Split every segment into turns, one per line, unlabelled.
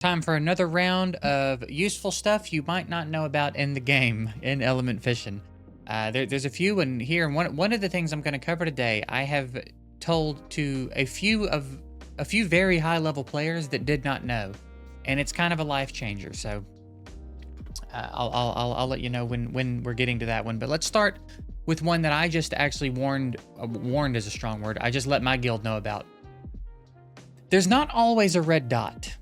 Time for another round of useful stuff you might not know about in the game in Element Fission. There's a few in here, and one of the things I'm going to cover today, I have told to a few very high level players that did not know, and it's kind of a life changer. So I'll let you know when we're getting to that one. But let's start with one that I just actually warned is a strong word. I just let my guild know about. There's not always a red dot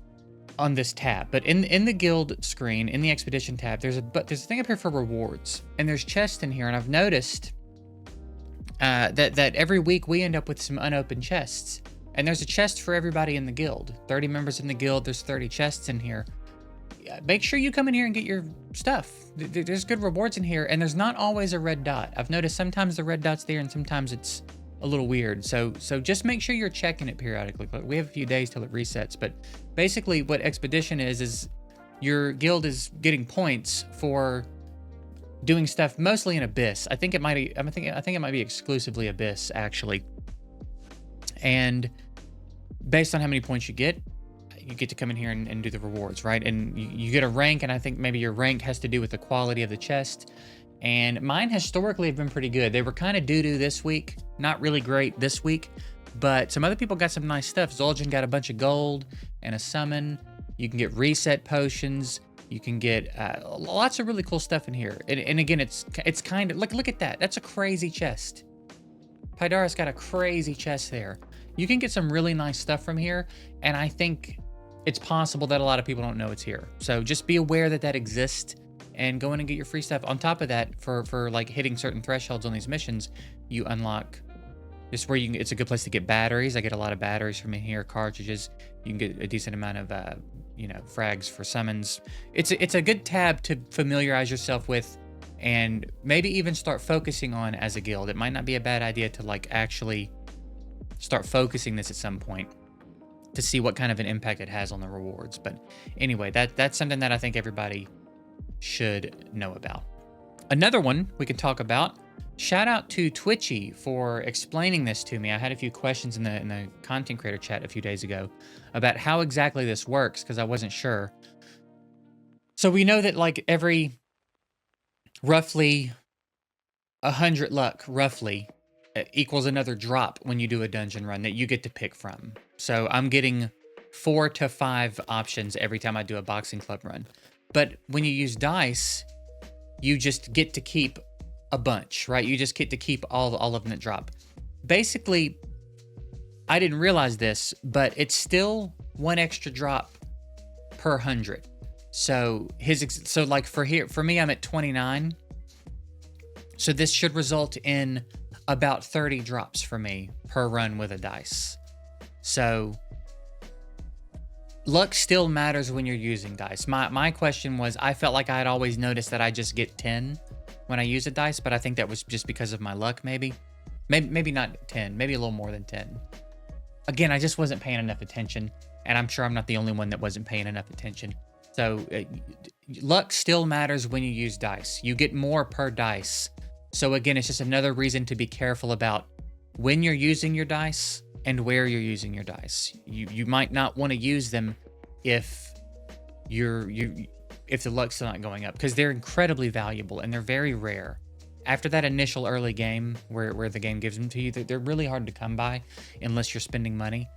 on this tab, but in the guild screen, in the expedition tab, there's a thing up here for rewards, and there's chests in here, and I've noticed that every week we end up with some unopened chests, and there's a chest for everybody in the guild. 30 members in the guild, there's 30 chests in here. Make sure you come in here and get your stuff. There's good rewards in here, and there's not always a red dot. I've noticed sometimes the red dot's there, and sometimes it's a little weird. So just make sure you're checking it periodically. But we have a few days till it resets. But basically what Expedition is your guild is getting points for doing stuff mostly in Abyss. I think it might be exclusively Abyss, actually. And based on how many points you get to come in here and do the rewards, right? And you get a rank, and I think maybe your rank has to do with the quality of the chest. And mine historically have been pretty good. They were kind of doo-doo this week. Not really great this week, but some other people got some nice stuff. Zul'jin got a bunch of gold and a summon. You can get reset potions. You can get lots of really cool stuff in here. And again, it's kind of, look at that. That's a crazy chest. Pydara's got a crazy chest there. You can get some really nice stuff from here, and I think it's possible that a lot of people don't know it's here. So just be aware that exists, and go in and get your free stuff. On top of that, for like hitting certain thresholds on these missions, you unlock this where you can, it's a good place to get batteries. I get a lot of batteries from in here, cartridges. You can get a decent amount of frags for summons. It's a good tab to familiarize yourself with, and maybe even start focusing on as a guild. It might not be a bad idea to like actually start focusing this at some point to see what kind of an impact it has on the rewards. But anyway, that's something that I think everybody should know about. Another one we can talk about, shout out to Twitchy for explaining this to me. I had a few questions in the content creator chat a few days ago about how exactly this works, because I wasn't sure. So we know that like every roughly 100 luck roughly equals another drop when you do a dungeon run that you get to pick from. So I'm getting 4 to 5 options every time I do a boxing club run. But when you use dice, you just get to keep a bunch, right? You just get to keep all of them that drop. Basically, I didn't realize this, but it's still 1 extra drop per 100. So like for me, I'm at 29. So this should result in about 30 drops for me per run with a dice. So luck still matters when you're using dice. My question was, I felt like I had always noticed that I just get 10 when I use a dice, but I think that was just because of my luck, maybe not 10, maybe a little more than 10. Again, I just wasn't paying enough attention, and I'm sure I'm not the only one that wasn't paying enough attention. So luck still matters when you use dice. You get more per dice. So again, it's just another reason to be careful about when you're using your dice and where you're using your dice. You might not want to use them if if the luck's still not going up, because they're incredibly valuable and they're very rare. After that initial early game where the game gives them to you, they're really hard to come by unless you're spending money.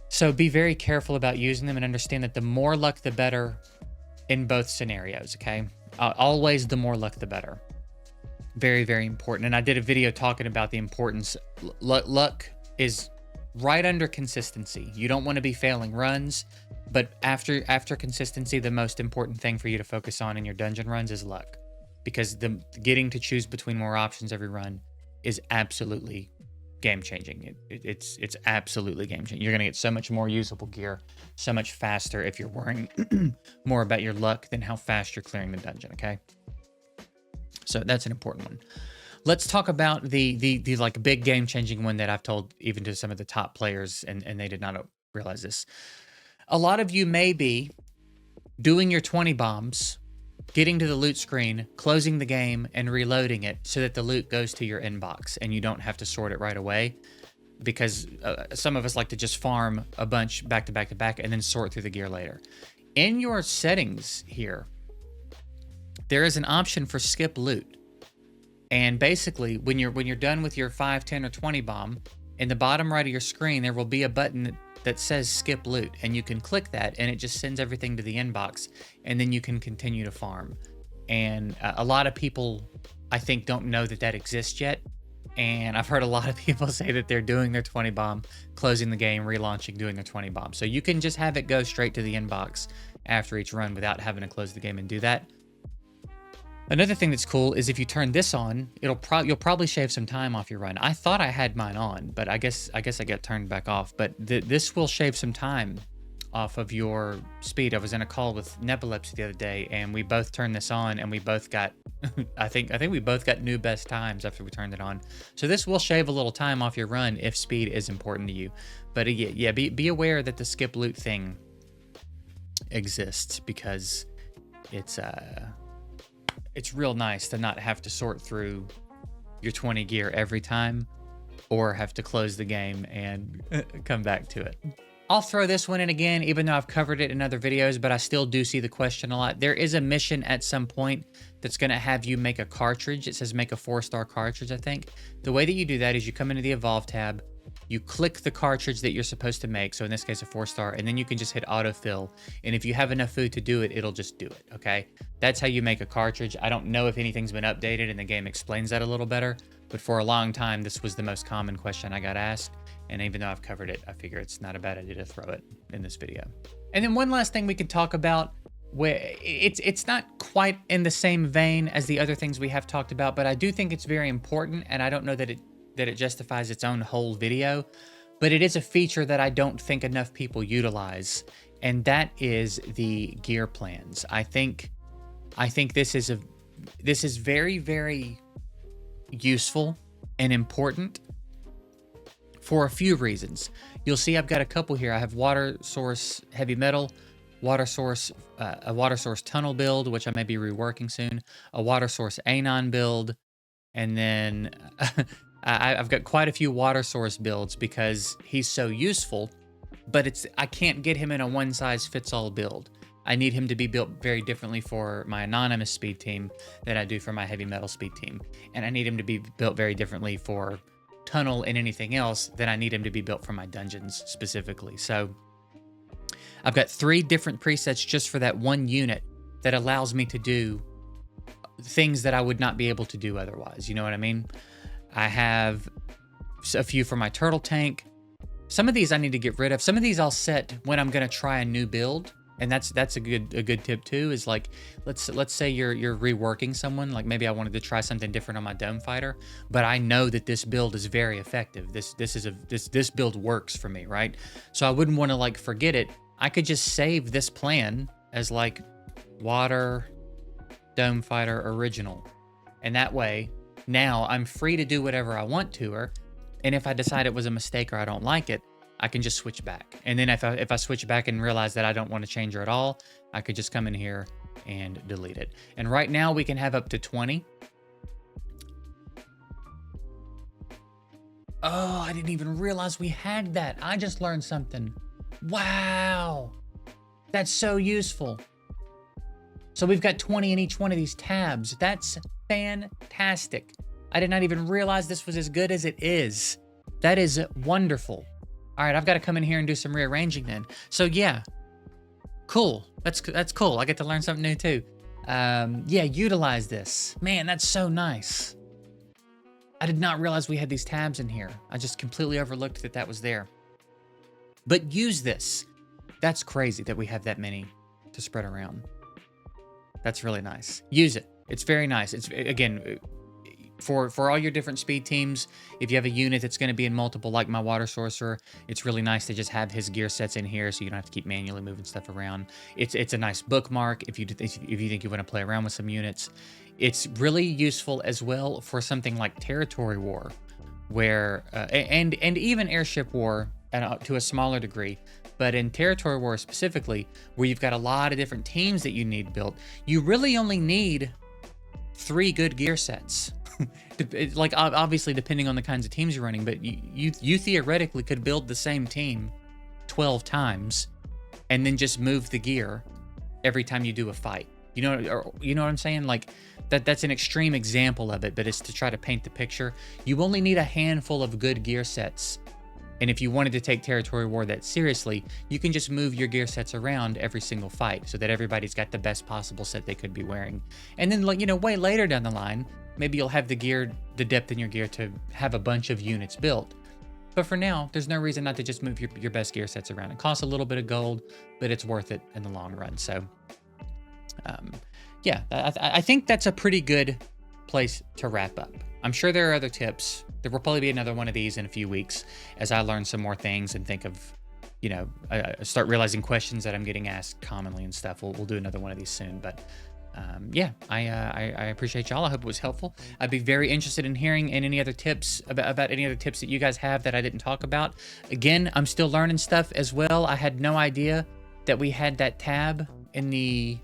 So be very careful about using them and understand that the more luck, the better in both scenarios, okay? Always the more luck, the better. Very, very important. And I did a video talking about the importance. Luck is right under consistency. You don't want to be failing runs, but after consistency, the most important thing for you to focus on in your dungeon runs is luck, because getting to choose between more options every run is absolutely game changing. It's absolutely game changing. You're going to get so much more usable gear, so much faster if you're worrying more about your luck than how fast you're clearing the dungeon, okay? So that's an important one. Let's talk about the like big game changing one that I've told even to some of the top players, and they did not realize this. A lot of you may be doing your 20 bombs, getting to the loot screen, closing the game, and reloading it so that the loot goes to your inbox and you don't have to sort it right away. because some of us like to just farm a bunch back to back to back and then sort through the gear later. In your settings here, there is an option for skip loot. And basically, when you're done with your 5, 10, or 20 bomb, in the bottom right of your screen, there will be a button that says skip loot, and you can click that and it just sends everything to the inbox, and then you can continue to farm. And a lot of people, I think, don't know that that exists yet. And I've heard a lot of people say that they're doing their 20 bomb, closing the game, relaunching, doing their 20 bomb. So you can just have it go straight to the inbox after each run without having to close the game and do that. Another thing that's cool is if you turn this on, you'll probably shave some time off your run. I thought I had mine on, but I guess I got turned back off. But this will shave some time off of your speed. I was in a call with Nepilepsy the other day, and we both turned this on, and we both got, I think we both got new best times after we turned it on. So this will shave a little time off your run if speed is important to you. But yeah, be aware that the skip loot thing exists, because it's real nice to not have to sort through your 20 gear every time, or have to close the game and come back to it. I'll throw this one in again, even though I've covered it in other videos, but I still do see the question a lot. There is a mission at some point that's going to have you make a cartridge. It says make a 4-star cartridge, I think. The way that you do that is you come into the Evolve tab, you click the cartridge that you're supposed to make, so in this case a 4-star, and then you can just hit autofill, and if you have enough food to do it, it'll just do it, okay? That's how you make a cartridge. I don't know if anything's been updated and the game explains that a little better, but for a long time this was the most common question I got asked, and even though I've covered it, I figure it's not a bad idea to throw it in this video. And then one last thing we could talk about, where it's not quite in the same vein as the other things we have talked about, but I do think it's very important, and I don't know that it justifies its own whole video, but it is a feature that I don't think enough people utilize, and that is the gear plans. I think this is very, very useful and important for a few reasons. You'll see I've got a couple here. I have water source heavy metal, water source, a water source tunnel build, which I may be reworking soon, a water source anon build, and then I've got quite a few water source builds because he's so useful, but I can't get him in a one-size-fits-all build. I need him to be built very differently for my anonymous speed team than I do for my heavy metal speed team. And I need him to be built very differently for tunnel and anything else than I need him to be built for my dungeons specifically. So I've got 3 different presets just for that one unit that allows me to do things that I would not be able to do otherwise. You know what I mean? I have a few for my turtle tank. Some of these I need to get rid of. Some of these I'll set when I'm going to try a new build. And that's a good tip too, is like, let's say you're reworking someone, like maybe I wanted to try something different on my dome fighter, but I know that this build is very effective. This build works for me, right? So I wouldn't want to like forget it. I could just save this plan as like water dome fighter original. And that way now I'm free to do whatever I want to her. And if I decide it was a mistake or I don't like it, I can just switch back. And then if I switch back and realize that I don't want to change her at all, I could just come in here and delete it. And right now we can have up to 20. Oh, I didn't even realize we had that. I just learned something. Wow. That's so useful. So we've got 20 in each one of these tabs. That's fantastic. I did not even realize this was as good as it is. That is wonderful. All right, I've got to come in here and do some rearranging then. So yeah, cool. That's cool. I get to learn something new too. Yeah, utilize this. Man, that's so nice. I did not realize we had these tabs in here. I just completely overlooked that was there. But use this. That's crazy that we have that many to spread around. That's really nice. Use it. It's very nice. It's, again, for all your different speed teams, if you have a unit that's going to be in multiple, like my water sorcerer, it's really nice to just have his gear sets in here so you don't have to keep manually moving stuff around. It's a nice bookmark if you think you want to play around with some units. It's really useful as well for something like territory war, where and even airship war to a smaller degree. But in territory war specifically, where you've got a lot of different teams that you need built, you really only need 3 good gear sets. Like, obviously, depending on the kinds of teams you're running, but you theoretically could build the same team 12 times and then just move the gear every time you do a fight. You know what I'm saying? Like, that's an extreme example of it, but it's to try to paint the picture. You only need a handful of good gear sets. And if you wanted to take territory war that seriously, you can just move your gear sets around every single fight so that everybody's got the best possible set they could be wearing. And then, like, way later down the line, maybe you'll have the depth in your gear to have a bunch of units built. But for now, there's no reason not to just move your best gear sets around. It costs a little bit of gold, but it's worth it in the long run. So, yeah, I think that's a pretty good place to wrap up. I'm sure there are other tips. There will probably be another one of these in a few weeks as I learn some more things and think of, start realizing questions that I'm getting asked commonly and stuff. We'll do another one of these soon. But yeah, I appreciate y'all. I hope it was helpful. I'd be very interested in hearing any other tips about any other tips that you guys have that I didn't talk about. Again, I'm still learning stuff as well. I had no idea that we had that tab in the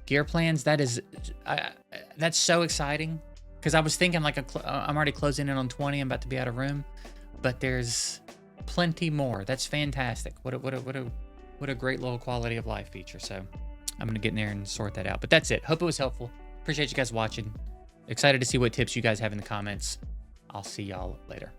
gear plans. That's so exciting. Because I was thinking, like, I'm already closing in on 20. I'm about to be out of room, but there's plenty more. That's fantastic. What a great little quality of life feature. So I'm gonna get in there and sort that out. But that's it. Hope it was helpful. Appreciate you guys watching. Excited to see what tips you guys have in the comments. I'll see y'all later.